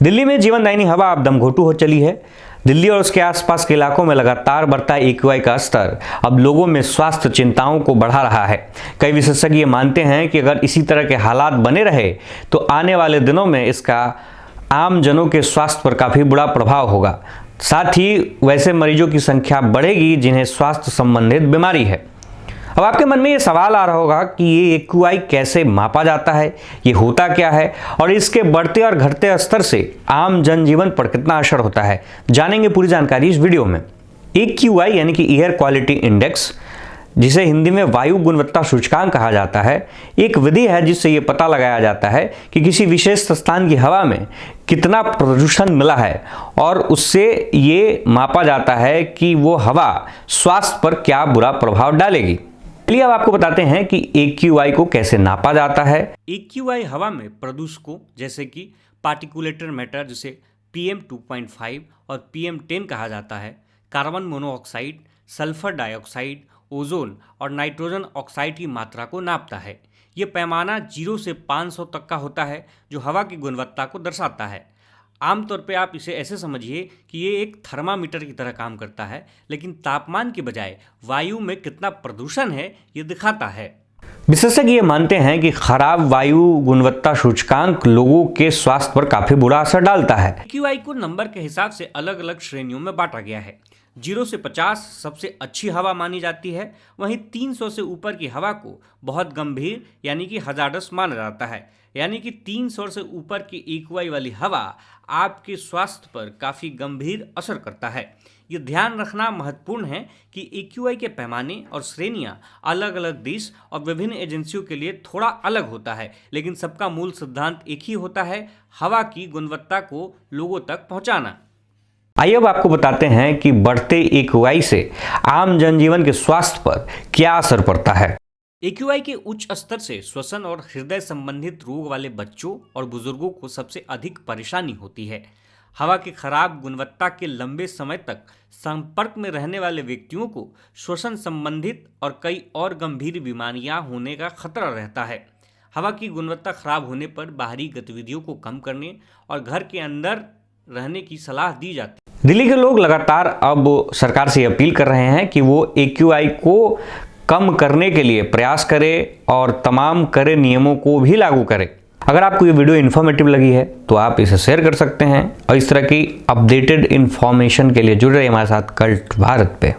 दिल्ली में जीवनदायिनी हवा अब दमघोंटू हो चली है। दिल्ली और उसके आसपास के इलाकों में लगातार बढ़ता AQI का स्तर अब लोगों में स्वास्थ्य चिंताओं को बढ़ा रहा है। कई विशेषज्ञ ये मानते हैं कि अगर इसी तरह के हालात बने रहे तो आने वाले दिनों में इसका आम जनों के स्वास्थ्य पर काफ़ी बुरा प्रभाव होगा। साथ ही वैसे मरीजों की संख्या बढ़ेगी जिन्हें स्वास्थ्य संबंधित बीमारी है। अब आपके मन में ये सवाल आ रहा होगा कि ये AQI कैसे मापा जाता है, ये होता क्या है और इसके बढ़ते और घटते स्तर से आम जनजीवन पर कितना असर होता है। जानेंगे पूरी जानकारी इस वीडियो में। AQI यानी कि एयर क्वालिटी इंडेक्स, जिसे हिंदी में वायु गुणवत्ता सूचकांक कहा जाता है, एक विधि है जिससे ये पता लगाया जाता है कि किसी विशेष स्थान की हवा में कितना प्रदूषण मिला है और उससे ये मापा जाता है कि वो हवा स्वास्थ्य पर क्या बुरा प्रभाव डालेगी। चलिए अब आपको बताते हैं कि AQI को कैसे नापा जाता है। AQI हवा में प्रदूषकों जैसे कि पार्टिकुलेटर मैटर, जिसे PM 2.5 और PM 10 कहा जाता है, carbon monoxide, sulphur dioxide, ozone और नाइट्रोजन ऑक्साइड की मात्रा को नापता है। ये पैमाना 0 से 500 तक का होता है, जो हवा की गुणवत्ता को दर्शाता है। आमतौर पे आप इसे ऐसे समझिए कि ये एक थर्मामीटर की तरह काम करता है, लेकिन तापमान के बजाय वायु में कितना प्रदूषण है ये दिखाता है। विशेषज्ञ ये मानते हैं कि खराब वायु गुणवत्ता सूचकांक लोगों के स्वास्थ्य पर काफी बुरा असर डालता है। AQI को नंबर के हिसाब से अलग अलग श्रेणियों में बांटा गया है। 0 से 50 सबसे अच्छी हवा मानी जाती है, वहीं 300 से ऊपर की हवा को बहुत गंभीर यानी कि हजार्डस माना जाता है। यानी कि 300 से ऊपर की AQI वाली हवा आपके स्वास्थ्य पर काफ़ी गंभीर असर करता है। ये ध्यान रखना महत्वपूर्ण है कि AQI के पैमाने और श्रेणियाँ अलग अलग देश और विभिन्न एजेंसियों के लिए थोड़ा अलग होता है, लेकिन सबका मूल सिद्धांत एक ही होता है, हवा की गुणवत्ता को लोगों तक पहुँचाना। आइए अब आपको बताते हैं कि बढ़ते AQI से आम जनजीवन के स्वास्थ्य पर क्या असर पड़ता है। AQI के उच्च स्तर से श्वसन और हृदय संबंधित रोग वाले बच्चों और बुजुर्गों को सबसे अधिक परेशानी होती है। हवा की खराब गुणवत्ता के लंबे समय तक संपर्क में रहने वाले व्यक्तियों को श्वसन संबंधित और कई और गंभीर बीमारियां होने का खतरा रहता है। हवा की गुणवत्ता खराब होने पर बाहरी गतिविधियों को कम करने और घर के अंदर रहने की सलाह दी जाती है। दिल्ली के लोग लगातार अब सरकार से अपील कर रहे हैं कि वो AQI को कम करने के लिए प्रयास करें और तमाम कड़े नियमों को भी लागू करें। अगर आपको ये वीडियो इन्फॉर्मेटिव लगी है तो आप इसे शेयर कर सकते हैं और इस तरह की अपडेटेड इन्फॉर्मेशन के लिए जुड़े रहिए हमारे साथ कल्ट भारत पे।